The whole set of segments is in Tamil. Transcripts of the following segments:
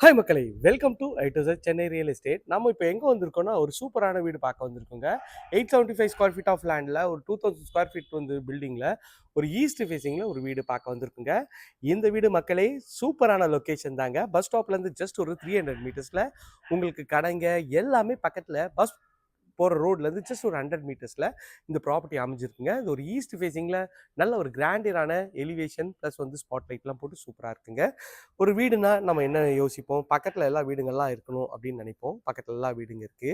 ஹாய் மக்களே, welcome to I to Z Chennai real estate. நம்ம இப்போ எங்கே வந்திருக்கோம்னா ஒரு சூப்பரான வீடு பார்க்க வந்திருக்கோங்க. 875 ஸ்கொயர் ஃபீட் ஆஃப் லேண்டில் ஒரு 2000 ஸ்கொயர் ஃபீட் வந்து பில்டிங்கில் ஒரு ஈஸ்ட் ஃபேஸிங்கில் ஒரு வீடு பார்க்க வந்திருக்குங்க. இந்த வீடு மக்களே சூப்பரான லொக்கேஷன் தாங்க. பஸ் ஸ்டாப்லேருந்து ஜஸ்ட் ஒரு 300 மீட்டர்ஸில் உங்களுக்கு கடைங்க எல்லாமே பக்கத்தில் பஸ் போகிற ரோட்லேருந்து ஜஸ்ட் ஒரு 100 மீட்டர்ஸில் இந்த ப்ராப்பர்ட்டி அமைஞ்சிருக்குங்க. இது ஒரு ஈஸ்ட் ஃபேஸிங்கில் நல்ல ஒரு கிராண்டியரான எலிவேஷன் ப்ளஸ் வந்து ஸ்பாட் லைட்லாம் போட்டு சூப்பராக இருக்குங்க. ஒரு வீடுனா நம்ம என்ன யோசிப்போம், பக்கத்தில் எல்லா வீடுங்கள்லாம் இருக்கணும் அப்படின்னு நினைப்போம். பக்கத்தில் எல்லா வீடுங்க இருக்குது.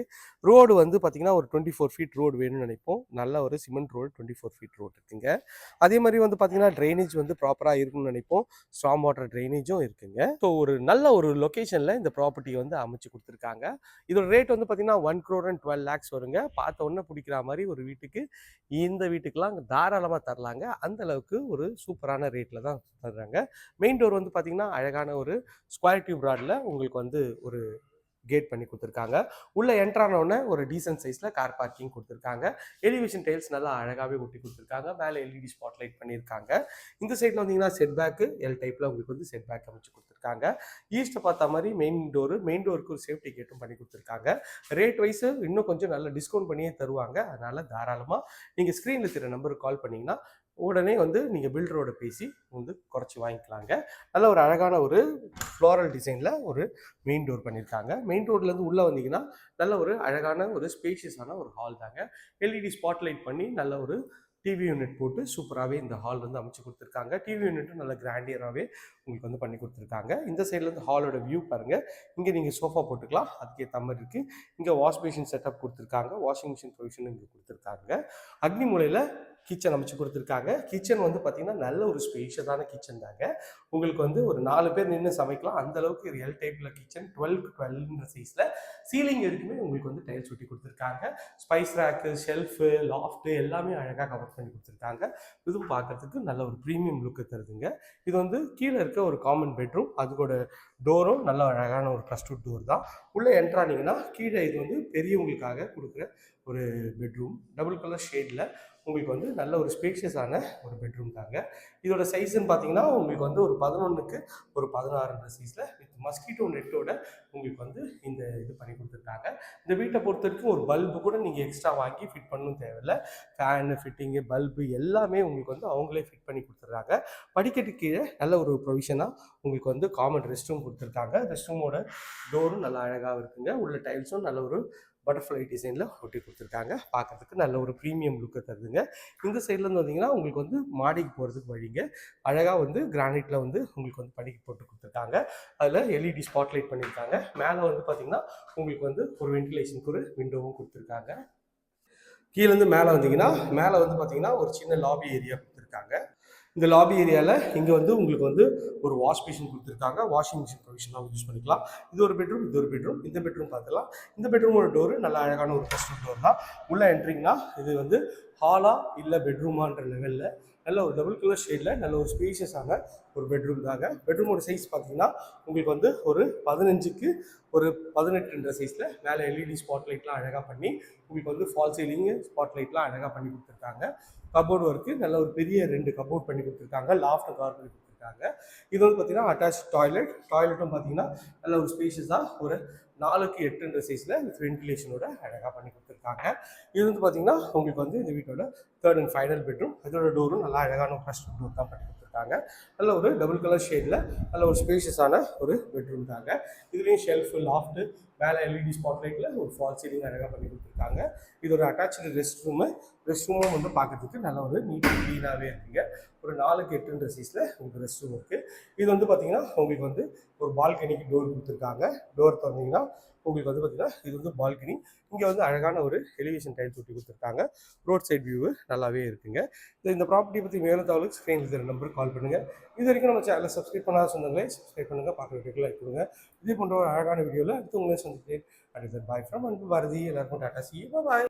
ரோடு வந்து பார்த்திங்கன்னா ஒரு 24 ஃபீட் ரோடு வேணும்னு நினைப்போம். நல்ல ஒரு சிமெண்ட் ரோடு 24 ஃபீட் ரோடு இருக்குங்க. அதே மாதிரி வந்து பார்த்திங்கன்னா ட்ரைனேஜ் வந்து ப்ராப்பராக இருக்குன்னு நினைப்போம். ஸ்ட்ராங் வாட்டர் ட்ரைனேஜும் இருக்குங்க. ஸோ ஒரு நல்ல ஒரு லொக்கேஷனில் இந்த ப்ராப்பர்ட்டி வந்து அமைச்சு கொடுத்துருக்காங்க. இதோட ரேட் வந்து பார்த்திங்கன்னா 1 crore and 12 lakhs வருங்க. பார்த்த உடனே பிடிக்கிற மாதிரி ஒரு வீட்டுக்கு இந்த வீட்டுக்கெல்லாம் தாராளமாக தரலாங்க. அந்த அளவுக்கு ஒரு சூப்பரான ரேட்டில் தான் தர்றாங்க. மெயின் டோர் வந்து பார்த்தீங்கன்னா அழகான ஒரு ஸ்கொயர் டியூப் ராடில் உங்களுக்கு வந்து ஒரு கேட் பண்ணி கொடுத்துருக்காங்க. உள்ளே என்ட்ரானோடனே ஒரு டீசன்ட் சைஸில் கார் பார்க்கிங் கொடுத்துருக்காங்க. எலிவேஷன் டைல்ஸ் நல்லா அழகாகவே ஒட்டி கொடுத்துருக்காங்க. மேலே எல்இடி ஸ்பாட் லைட் பண்ணியிருக்காங்க. இந்த சைடில் வந்தீங்கன்னா செட் பேக்கு எல் டைப்பில் உங்களுக்கு வந்து செட் பேக் அமைச்சு கொடுத்துருக்காங்க. ஈஸ்ட்டை பார்த்த மாதிரி மெயின் டோருக்கு ஒரு சேஃப்டி கேட்டும் பண்ணி கொடுத்துருக்காங்க. ரேட் வைஸு இன்னும் கொஞ்சம் நல்ல டிஸ்கவுண்ட் பண்ணியே தருவாங்க. அதனால் தாராளமாக நீங்கள் ஸ்க்ரீனில் தெரிய நம்பருக்கு கால் பண்ணிங்கன்னா உடனே வந்து நீங்கள் பில்டரோட பேசி வந்து குறைச்சி வாங்கிக்கலாங்க. நல்ல ஒரு அழகான ஒரு ஃப்ளோரல் டிசைனில் ஒரு மெயின் டோர் பண்ணியிருக்காங்க. மெயின் ரோட்லேருந்து உள்ளே வந்தீங்கன்னா நல்ல ஒரு அழகான ஒரு ஸ்பேஷியஸான ஒரு ஹால் தாங்க. எல்இடி ஸ்பாட் லைட் பண்ணி நல்ல ஒரு டிவி யூனிட் போட்டு சூப்பராகவே இந்த ஹால் வந்து அமைச்சு கொடுத்துருக்காங்க. டிவி யூனிட்டும் நல்ல கிராண்டியராகவே உங்களுக்கு வந்து பண்ணி கொடுத்துருக்காங்க. இந்த சைட்லேருந்து ஹாலோட வியூ பாருங்கள். இங்கே நீங்கள் சோஃபா போட்டுக்கலாம், அதுக்கேற்ற மாதிரி இருக்குது. இங்கே வாஷ் பேஷன் செட்டப் கொடுத்துருக்காங்க. வாஷிங் மிஷின் ப்ரொவிஷன் இங்கே கொடுத்துருக்காங்க. அக்னி மூலையில் கிச்சன் அமைச்சு கொடுத்துருக்காங்க. கிச்சன் வந்து பார்த்திங்கன்னா நல்ல ஒரு ஸ்பேஷியஸான கிச்சன் தாங்க. உங்களுக்கு வந்து ஒரு 4 பேர் நின்று சமைக்கலாம். அந்த அளவுக்கு எல் டைப்பில் கிச்சன் 12x12 சைஸில் சீலிங் வரைக்குமே உங்களுக்கு வந்து டைல்ஸ் ஒட்டி கொடுத்துருக்காங்க. ஸ்பைஸ் ரேக்கு, ஷெல்ஃபு, லாஃப்ட்டு எல்லாமே அழகாக கவர் பண்ணி கொடுத்துருக்காங்க. இதுவும் பார்க்கறதுக்கு நல்ல ஒரு ப்ரீமியம் லுக்கு தருதுங்க. இது வந்து கீழே இருக்க ஒரு காமன் பெட்ரூம். அதுக்கூட டோரும் நல்ல அழகான ஒரு ப்ளஸ்டூட் டோர் தான். உள்ளே என்ட்ரானிங்கன்னா கீழே இது வந்து பெரியவங்களுக்காக கொடுக்குற ஒரு பெட்ரூம். டபுள் கலர் ஷேடில் உங்களுக்கு வந்து நல்ல ஒரு ஸ்பேஷியஸான ஒரு பெட்ரூம் தாங்க. இதோட சைஸ்ன்னு பார்த்தீங்கன்னா உங்களுக்கு வந்து ஒரு 11க்கு ஒரு 16 சைஸில் வித் மஸ்கிட்டோ நெட்டோட உங்களுக்கு வந்து இந்த இது பண்ணி கொடுத்துருக்காங்க. இந்த வீட்டை பொறுத்த வரைக்கும் ஒரு பல்பு கூட நீங்கள் எக்ஸ்ட்ரா வாங்கி ஃபிட் பண்ணணும் தேவையில்லை. ஃபேனு ஃபிட்டிங்கு பல்பு எல்லாமே உங்களுக்கு வந்து அவங்களே ஃபிட் பண்ணி கொடுத்துட்றாங்க. படிக்கட்டு கீழே நல்ல ஒரு ப்ரொவிஷனாக உங்களுக்கு வந்து காமன் ரெஸ்ட் ரூம் கொடுத்துருக்காங்க. ரெஸ்ட் ரூமோட டோரும் நல்லா அழகாக இருக்குங்க. உள்ள டைல்ஸும் நல்ல ஒரு பட்டர்ஃப்ளை டிசைனில் ஒட்டி கொடுத்துருக்காங்க. பார்க்குறதுக்கு நல்ல ஒரு ப்ரீமியம் லுக்கை தருதுங்க. இந்த சைட்லேருந்து வந்தீங்கன்னா உங்களுக்கு வந்து மாடிக்கு போகிறதுக்கு வழிங்க. அழகாக வந்து கிரானைட்டில் வந்து உங்களுக்கு வந்து படிக்கு போட்டு கொடுத்துருக்காங்க. அதில் எல்இடி ஸ்பாட் லைட் பண்ணியிருக்காங்க. மேலே வந்து பார்த்திங்கன்னா உங்களுக்கு வந்து ஒரு வென்டிலேஷனுக்கு ஒரு விண்டோவும் கொடுத்துருக்காங்க. கீழேருந்து மேலே வந்தீங்கன்னா மேலே வந்து பார்த்திங்கன்னா ஒரு சின்ன லாபி ஏரியா கொடுத்துருக்காங்க. இந்த லாபி ஏரியாவில் இங்கே வந்து உங்களுக்கு வந்து ஒரு வாஷ் மிஷின் கொடுத்துருக்காங்க. வாஷிங் மிஷின் ப்ரொவிஷனாக யூஸ் பண்ணிக்கலாம். இது ஒரு பெட்ரூம், இது ஒரு பெட்ரூம். இந்த பெட்ரூம் பார்த்துக்கலாம். இந்த பெட்ரூமோட டோரு நல்ல அழகான ஒரு கஸ்டம் டோர் தான். உள்ளே என்ட்ரிங்னா இது வந்து ஹாலா இல்லை பெட்ரூமான்ற லெவலில் நல்ல ஒரு டபுள் கலர் ஷேடில் நல்ல ஒரு ஸ்பேஷியஸான ஒரு பெட்ரூம் தாங்க. பெட்ரூமோட சைஸ் பார்த்தீங்கன்னா உங்களுக்கு வந்து ஒரு 15க்கு ஒரு 18 சைஸில் மேலே எல்இடி ஸ்பாட் லைட்லாம் அழகாக பண்ணி உங்களுக்கு வந்து ஃபால் சீலிங்கு ஸ்பாட் லைட்லாம் அழகாக பண்ணி கொடுத்துருக்காங்க. கபோர்டு ஒர்க்கு நல்ல ஒரு பெரிய 2 கபோர்ட் பண்ணி கொடுத்துருக்காங்க. லாஃப்ட் கவர் பண்ணி கொடுத்துருக்காங்க. இது வந்து பார்த்தீங்கன்னா அட்டாச் டாய்லெட்டும் பார்த்தீங்கன்னா நல்ல ஒரு ஸ்பேஷியஸாக ஒரு 4க்கு 8 சைஸில் வித் வென்டிலேஷனோட அழகாக பண்ணி கொடுத்துருக்காங்க. இது வந்து பார்த்தீங்கன்னா உங்களுக்கு வந்து இந்த வீட்டோட 3rd and final பெட்ரூம். இதோட டோரும் நல்லா அழகான ஒரு கஸ்டம் டோர் தான் பண்ணி கொடுத்துருக்காங்க. நல்ல ஒரு டபுள் கலர் ஷேடில் நல்ல ஒரு ஸ்பேஷியஸான ஒரு பெட்ரூம் தாங்க. இதுலேயும் ஷெல்ஃபு, லாஃப்ட்டு, மேலே எல்இடி ஸ்பாட் லைட்டில் ஒரு ஃபால் சீலிங் அழகாக பண்ணி கொடுத்துருக்காங்க. இது ஒரு அட்டாச்சு ரெஸ்ட் ரூமும் வந்து பார்க்கறதுக்கு நல்ல ஒரு நீட் க்ளீனாகவே இருக்குங்க. ஒரு 4க்கு 8 சைஸில் உங்களுக்கு ரெஸ்ட் ரூம் இருக்குது. இது வந்து பார்த்திங்கன்னா உங்களுக்கு வந்து ஒரு பால்கனிக்கு டோர் கொடுத்துருக்காங்க. டோர் திறந்தீங்கன்னா உங்களுக்கு வந்து பார்த்திங்கன்னா இது வந்து பால்கனி. இங்கே வந்து அழகான ஒரு எலிவேஷன் டைல்ஸ் ஒட்டி கொடுத்துருக்காங்க. ரோட் சைட் வியூவு நல்லாவே இருக்குங்க. இந்த ப்ராப்பர்ட்டி பற்றி மேலும் தகவலுக்கு ஸ்க்ரீனில் இருக்கிற நம்பருக்கு கால் பண்ணுங்கள். இது வரைக்கும் நம்ம சேனலை சப்ஸ்கிரைப் பண்ணாத சொந்தங்களே சப்ஸ்கிரைப் பண்ணுங்கள். பார்க்குற வீடியோக்கு லைக் கொடுங்க. இதே போன்ற ஒரு அழகான வீடியோவில் அடுத்து உங்களே சந்திக்கிறேன். பாய் ஃப்ரம் அன்பு பாரதி. எல்லாருக்கும் டாடா சி பாய்.